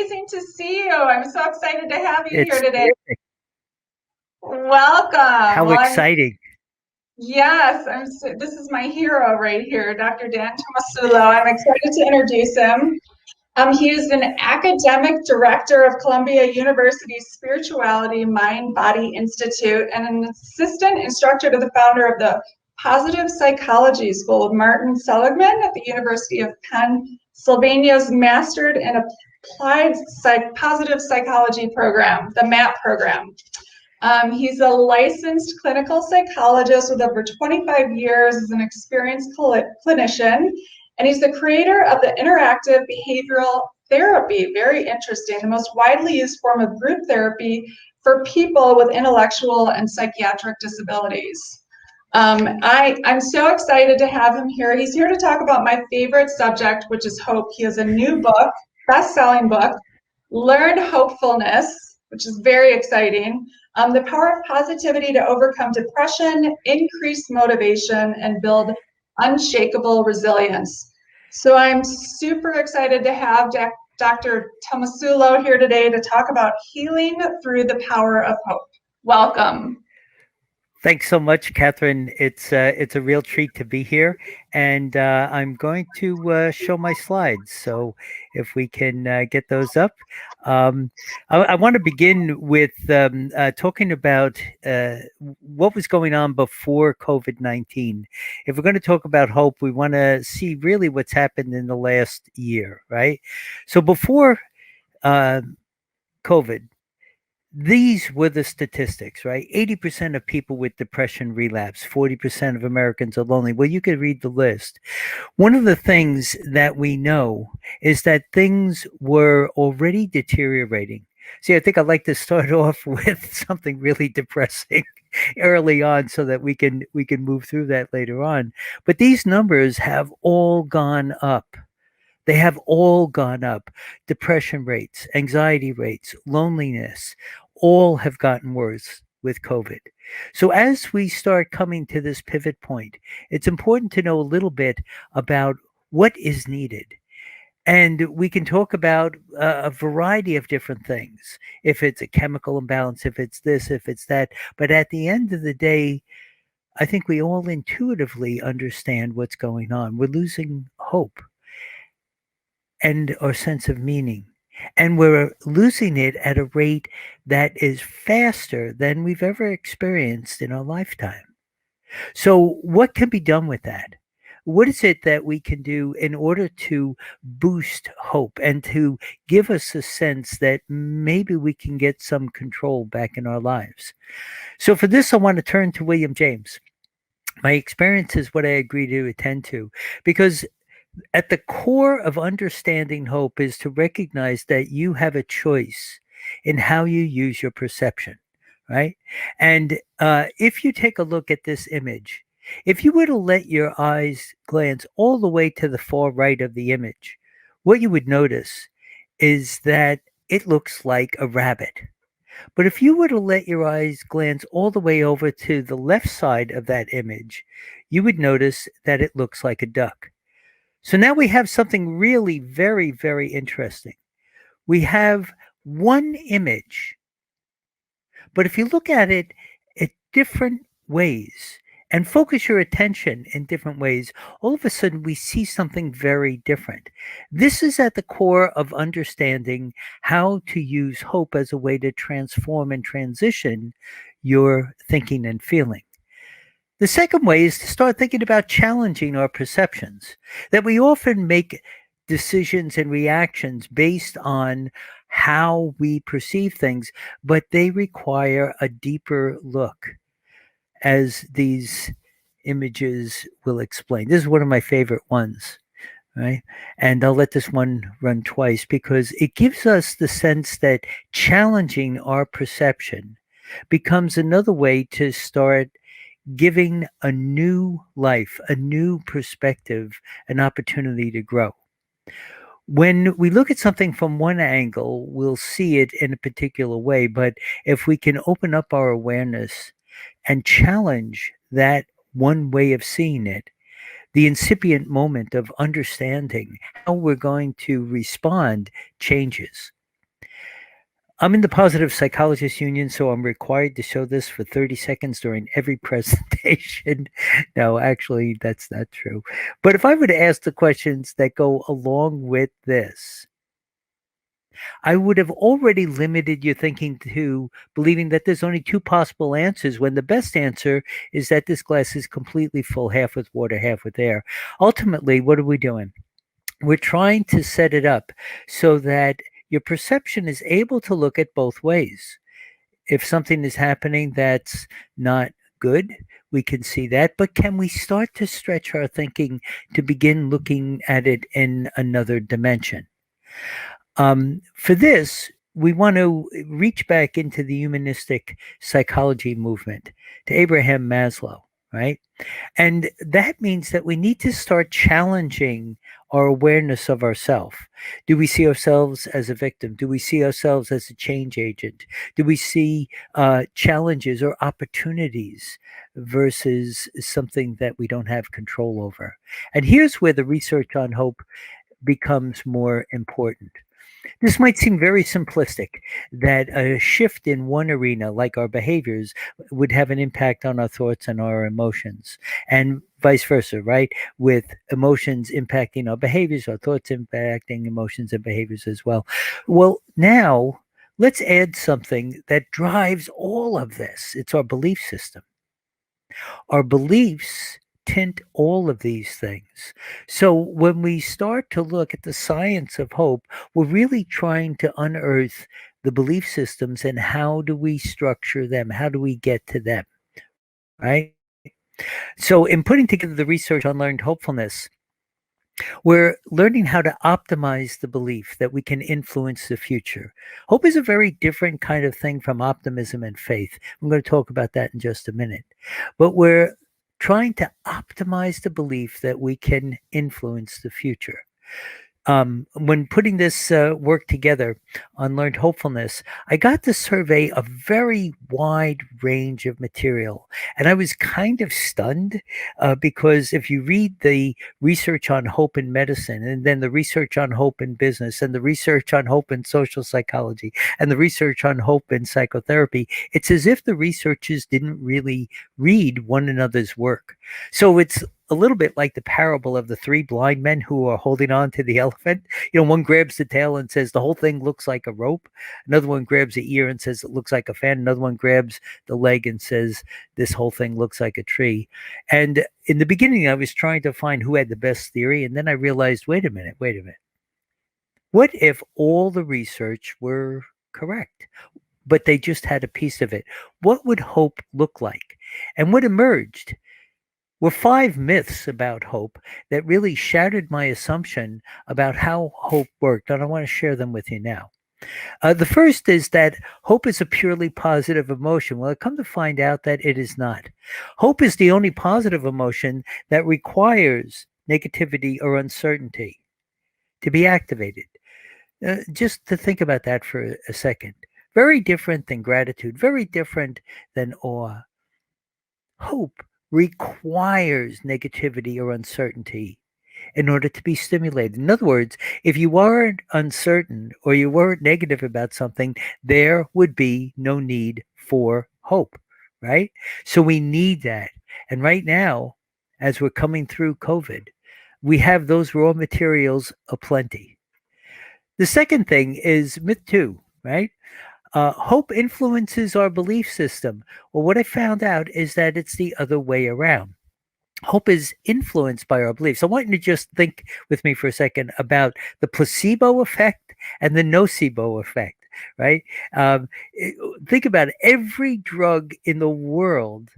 amazing to see you. I'm so excited to have you here It's today. terrific. Welcome. How exciting. Yes, this is my hero right here, Dr. Dan Tomasulo. I'm excited to introduce him. He is an academic director of Columbia University's Spirituality Mind Body Institute and an assistant instructor to the founder of the Positive Psychology School with Martin Seligman at the University of Pennsylvania's Mastered in Applied Positive Psychology program, the MAP program. He's a licensed clinical psychologist with over 25 years as an experienced clinician, and he's the creator of the interactive behavioral therapy, very interesting, the most widely used form of group therapy for people with intellectual and psychiatric disabilities. I'm so excited to have him here. He's here to talk about my favorite subject, which is hope. He has a new book, best-selling book, Learned Hopefulness, which is very exciting. The power of positivity to overcome depression, increase motivation, and build unshakable resilience. So I'm super excited to have Dr. Tomasulo here today to talk about healing through the power of hope. Welcome. Thanks so much, Catherine. It's a real treat to be here, and I'm going to show my slides. So if we can get those up, I want to begin with talking about what was going on before COVID-19. If we're going to talk about hope, we want to see really what's happened in the last year, right? So before COVID. These were the statistics, right? 80% of people with depression relapse, 40% of Americans are lonely. Well, you could read the list. One of the things that we know is that things were already deteriorating. See, I think I'd like to start off with something really depressing early on so that we can move through that later on. But these numbers have all gone up. They have all gone up. Depression rates, anxiety rates, loneliness, all have gotten worse with COVID. So, as we start coming to this pivot point, it's important to know a little bit about what is needed. And we can talk about a variety of different things. If it's a chemical imbalance, if it's this, if it's that. But at the end of the day, I think we all intuitively understand what's going on. We're losing hope and our sense of meaning. And we're losing it at a rate that is faster than we've ever experienced in our lifetime. So, what can be done with that? What is it that we can do in order to boost hope and to give us a sense that maybe we can get some control back in our lives? So, for this, I want to turn to William James. My experience is what I agree to attend to because at the core of understanding hope is to recognize that you have a choice in how you use your perception, right? And if you take a look at this image, if you were to let your eyes glance all the way to the far right of the image, what you would notice is that it looks like a rabbit. But if you were to let your eyes glance all the way over to the left side of that image, you would notice that it looks like a duck. So now we have something really very, very interesting. We have one image, but if you look at it in different ways and focus your attention in different ways, all of a sudden we see something very different. This is at the core of understanding how to use hope as a way to transform and transition your thinking and feeling. The second way is to start thinking about challenging our perceptions, that we often make decisions and reactions based on how we perceive things, but they require a deeper look, as these images will explain. This is one of my favorite ones, right? And I'll let this one run twice because it gives us the sense that challenging our perception becomes another way to start giving a new life, a new perspective, an opportunity to grow. When we look at something from one angle, we'll see it in a particular way. But if we can open up our awareness and challenge that one way of seeing it, the incipient moment of understanding how we're going to respond changes. I'm in the Positive Psychologist Union, so I'm required to show this for 30 seconds during every presentation. No, actually, that's not true. But if I were to ask the questions that go along with this, I would have already limited your thinking to believing that there's only two possible answers when the best answer is that this glass is completely full, half with water, half with air. Ultimately, what are we doing? We're trying to set it up so that your perception is able to look at both ways. If something is happening that's not good, we can see that. But can we start to stretch our thinking to begin looking at it in another dimension? For this, we want to reach back into the humanistic psychology movement to Abraham Maslow, right? And that means that we need to start challenging our awareness of ourselves. Do we see ourselves as a victim? Do we see ourselves as a change agent? Do we see challenges or opportunities versus something that we don't have control over? And here's where the research on hope becomes more important. This might seem very simplistic that a shift in one arena, like our behaviors, would have an impact on our thoughts and our emotions, and vice versa, right? With emotions impacting our behaviors, our thoughts impacting emotions and behaviors as well. Well, now let's add something that drives all of this. It's our belief system. Our beliefs tint all of these things. So when we start to look at the science of hope, we're really trying to unearth the belief systems and how do we structure them? How do we get to them? Right? So in putting together the research on learned hopefulness, we're learning how to optimize the belief that we can influence the future. Hope is a very different kind of thing from optimism and faith. I'm going to talk about that in just a minute. But we're trying to optimize the belief that we can influence the future. When putting this work together on Learned Hopefulness, I got to survey a very wide range of material. And I was kind of stunned because if you read the research on hope in medicine, and then the research on hope in business, and the research on hope in social psychology, and the research on hope in psychotherapy, it's as if the researchers didn't really read one another's work. So it's a little bit like the parable of the three blind men who are holding on to the elephant. You know, one grabs the tail and says the whole thing looks like a rope. Another one grabs the ear and says it looks like a fan. Another one grabs the leg and says this whole thing looks like a tree. And in the beginning, I was trying to find who had the best theory. And then I realized, wait a minute. What if all the research were correct, but they just had a piece of it? What would hope look like? And what emerged were 5 myths about hope that really shattered my assumption about how hope worked, and I want to share them with you now. The first is that hope is a purely positive emotion. Well, I come to find out that it is not. Hope is the only positive emotion that requires negativity or uncertainty to be activated. Just to think about that for a second. Very different than gratitude, very different than awe. Hope requires negativity or uncertainty in order to be stimulated. In other words, if you weren't uncertain or you weren't negative about something, there would be no need for hope, right? So we need that. And right now, as we're coming through COVID, we have those raw materials aplenty. The second thing is myth two, right? Hope influences our belief system. Well, what I found out is that it's the other way around. Hope is influenced by our beliefs. I want you to just think with me for a second about the placebo effect and the nocebo effect, right? Think about it. Every drug in the world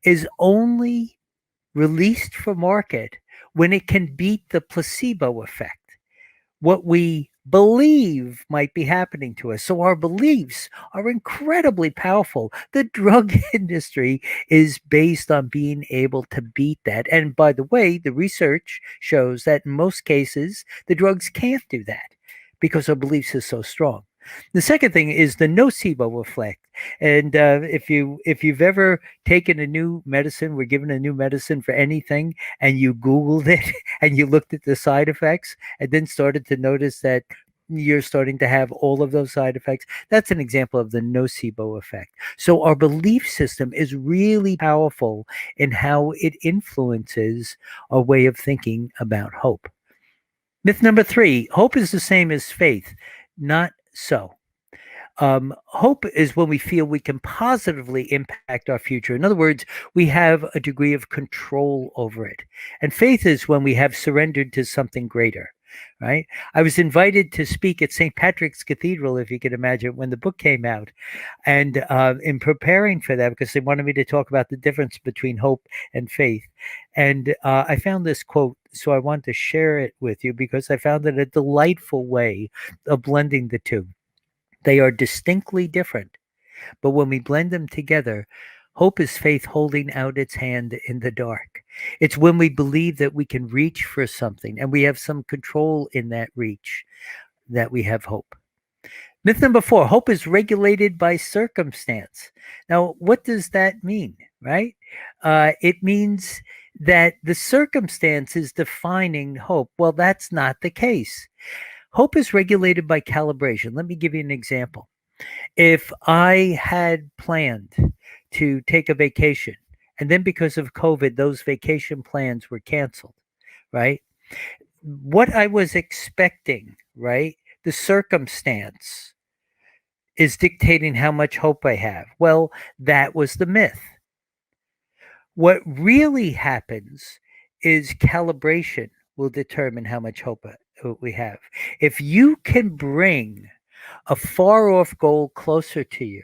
is only released for market when it can beat the placebo effect, what we believe might be happening to us. So our beliefs are incredibly powerful. The drug industry is based on being able to beat that. And by the way, the research shows that in most cases, the drugs can't do that because our beliefs are so strong. The second thing is the nocebo effect. And if you've ever taken a new medicine, we're given a new medicine for anything, and you Googled it and you looked at the side effects, and then started to notice that you're starting to have all of those side effects. That's an example of the nocebo effect. So our belief system is really powerful in how it influences our way of thinking about hope. Myth number 3, hope is the same as faith. Not so. Hope is when we feel we can positively impact our future. In other words, we have a degree of control over it. And faith is when we have surrendered to something greater, right? I was invited to speak at St. Patrick's Cathedral, if you can imagine, when the book came out. And in preparing for that, because they wanted me to talk about the difference between hope and faith. And I found this quote, so I want to share it with you because I found it a delightful way of blending the two. They are distinctly different, but when we blend them together, hope is faith holding out its hand in the dark. It's when we believe that we can reach for something and we have some control in that reach that we have hope. Myth number 4, hope is regulated by circumstance. Now, what does that mean, right? It means that the circumstance is defining hope. Well, that's not the case. Hope is regulated by calibration. Let me give you an example. If I had planned to take a vacation, and then because of COVID, those vacation plans were canceled, right? What I was expecting, right? The circumstance is dictating how much hope I have. Well, that was the myth. What really happens is calibration will determine how much hope we have. If you can bring a far off goal closer to you,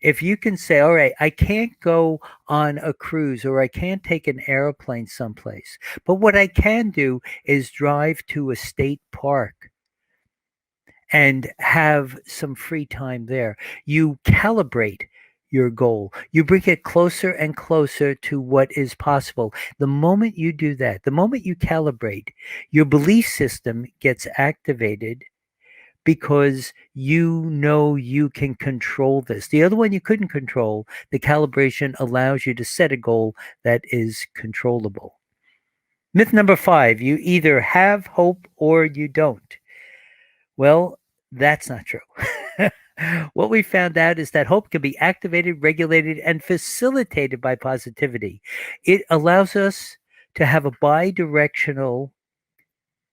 if you can say, all right, I can't go on a cruise or I can't take an airplane someplace, but what I can do is drive to a state park and have some free time there. You calibrate your goal. You bring it closer and closer to what is possible. The moment you do that, the moment you calibrate, your belief system gets activated because you know you can control this. The other one you couldn't control, the calibration allows you to set a goal that is controllable. Myth number 5, you either have hope or you don't. Well, that's not true. What we found out is that hope can be activated, regulated, and facilitated by positivity. It allows us to have a bi-directional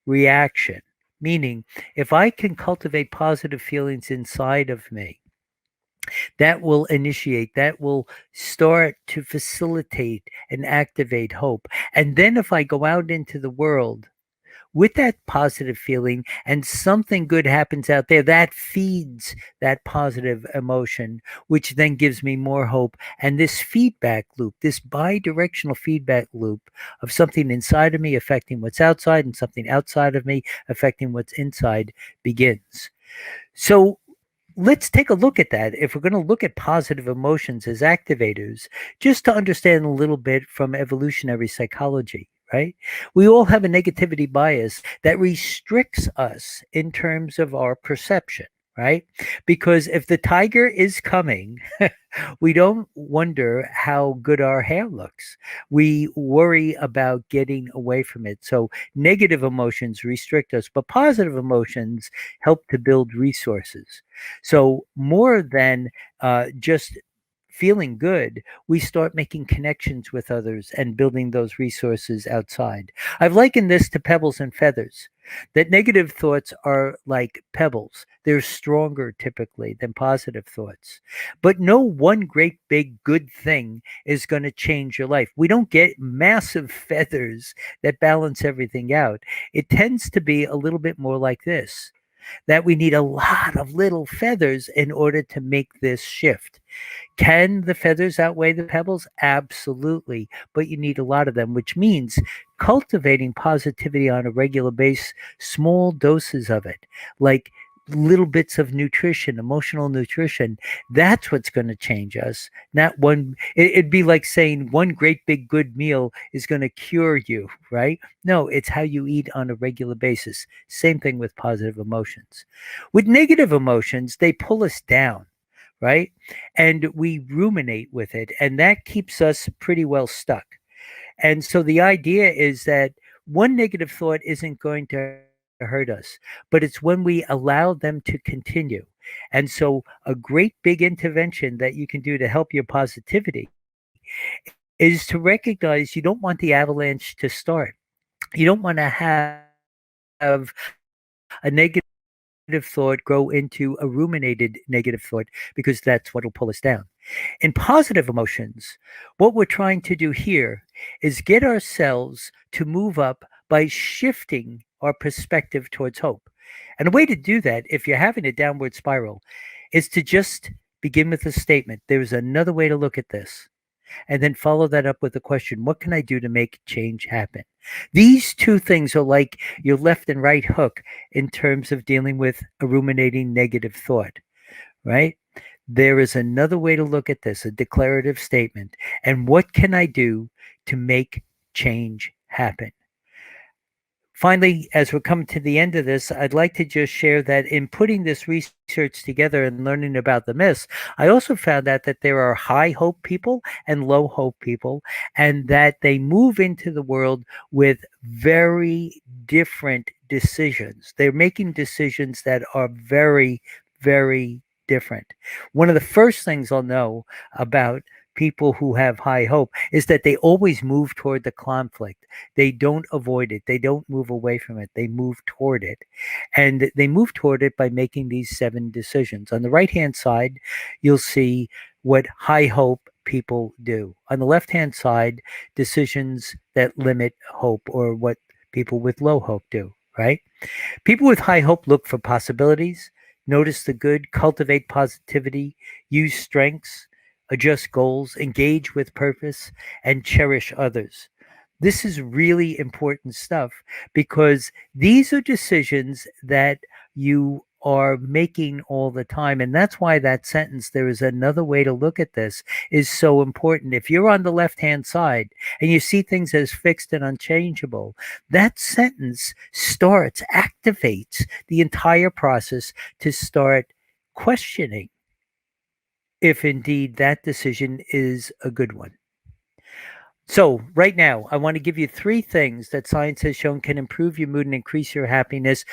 reaction, meaning if I can cultivate positive feelings inside of me, that will initiate, that will start to facilitate and activate hope. And then if I go out into the world with that positive feeling and something good happens out there, that feeds that positive emotion, which then gives me more hope. And this feedback loop, this bi-directional feedback loop of something inside of me affecting what's outside and something outside of me affecting what's inside begins. So let's take a look at that. If we're going to look at positive emotions as activators, just to understand a little bit from evolutionary psychology, right? We all have a negativity bias that restricts us in terms of our perception, right? Because if the tiger is coming, we don't wonder how good our hair looks. We worry about getting away from it. So negative emotions restrict us, but positive emotions help to build resources. So more than just feeling good, we start making connections with others and building those resources outside. I've likened this to pebbles and feathers, that negative thoughts are like pebbles. They're stronger typically than positive thoughts. But no one great big good thing is going to change your life. We don't get massive feathers that balance everything out. It tends to be a little bit more like this, that we need a lot of little feathers in order to make this shift. Can the feathers outweigh the pebbles? Absolutely. But you need a lot of them, which means cultivating positivity on a regular basis, small doses of it, like little bits of nutrition, emotional nutrition, that's what's going to change us. Not one, it'd be like saying one great big good meal is going to cure you, right? No, it's how you eat on a regular basis. Same thing with positive emotions. With negative emotions, they pull us down, right? And we ruminate with it, and that keeps us pretty well stuck. And so the idea is that one negative thought isn't going to hurt us, but it's when we allow them to continue. And so, a great big intervention that you can do to help your positivity is to recognize you don't want the avalanche to start. You don't want to have a negative thought grow into a ruminated negative thought, because that's what will pull us down. In positive emotions, what we're trying to do here is get ourselves to move up by shifting our perspective towards hope. And a way to do that, if you're having a downward spiral, is to just begin with a statement. There is another way to look at this. And then follow that up with the question, what can I do to make change happen? These two things are like your left and right hook in terms of dealing with a ruminating negative thought, right? There is another way to look at this, a declarative statement. And what can I do to make change happen? Finally, as we're coming to the end of this, I'd like to just share that in putting this research together and learning about the myths, I also found out that there are high hope people and low hope people, and that they move into the world with very different decisions. They're making decisions that are very, very different. One of the first things I'll know about people who have high hope is that they always move toward the conflict. They don't avoid it. They don't move away from it. They move toward it. And they move toward it by making these 7 decisions. On the right hand side, you'll see what high hope people do. On the left hand side, decisions that limit hope, or what people with low hope do, right? People with high hope look for possibilities, notice the good, cultivate positivity, use strengths, adjust goals, engage with purpose, and cherish others. This is really important stuff, because these are decisions that you are making all the time. And that's why that sentence, there is another way to look at this, is so important. If you're on the left hand side and you see things as fixed and unchangeable, that sentence activates the entire process to start questioning if indeed that decision is a good one. So, right now, I want to give you 3 things that science has shown can improve your mood and increase your happiness,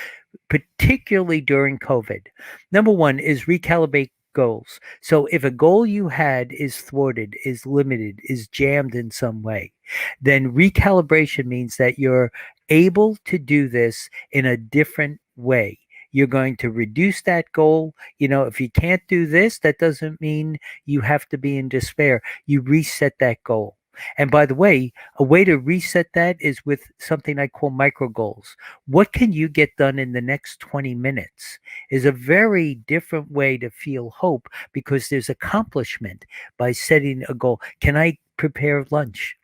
particularly during COVID. Number 1 is recalibrate goals. So, if a goal you had is thwarted, is limited, is jammed in some way, then recalibration means that you're able to do this in a different way. You're going to reduce that goal. If you can't do this, that doesn't mean you have to be in despair. You reset that goal. And by the way to reset that is with something I call micro goals. What can you get done in the next 20 minutes is a very different way to feel hope, because there's accomplishment by setting a goal. Can I prepare lunch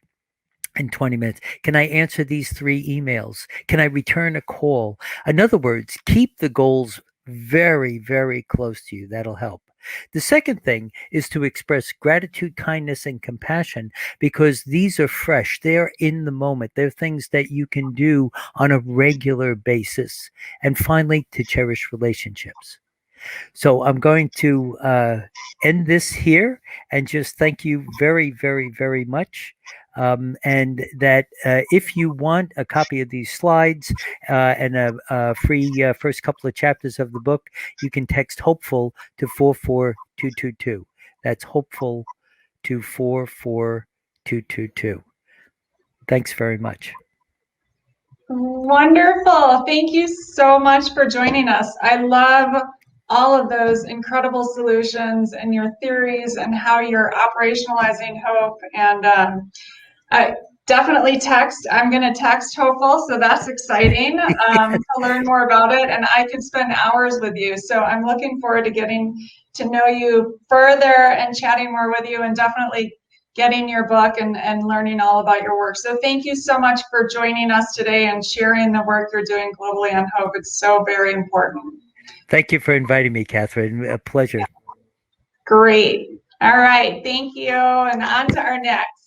in 20 minutes? Can I answer these 3 emails? Can I return a call? In other words, keep the goals very, very close to you. That'll help. The second thing is to express gratitude, kindness, and compassion, because these are fresh. They're in the moment. They're things that you can do on a regular basis. And finally, to cherish relationships. So I'm going to end this here and just thank you very, very, very much. And that if you want a copy of these slides and a free first couple of chapters of the book, you can text hopeful to 44222. That's hopeful to 44222. Thanks very much. Wonderful. Thank you so much for joining us. I love all of those incredible solutions and your theories and how you're operationalizing hope. And I definitely text. I'm going to text Hopeful, so that's exciting to learn more about it. And I could spend hours with you. So I'm looking forward to getting to know you further and chatting more with you, and definitely getting your book and learning all about your work. So thank you so much for joining us today and sharing the work you're doing globally on hope. It's so very important. Thank you for inviting me, Catherine. A pleasure. Great. All right. Thank you. And on to our next.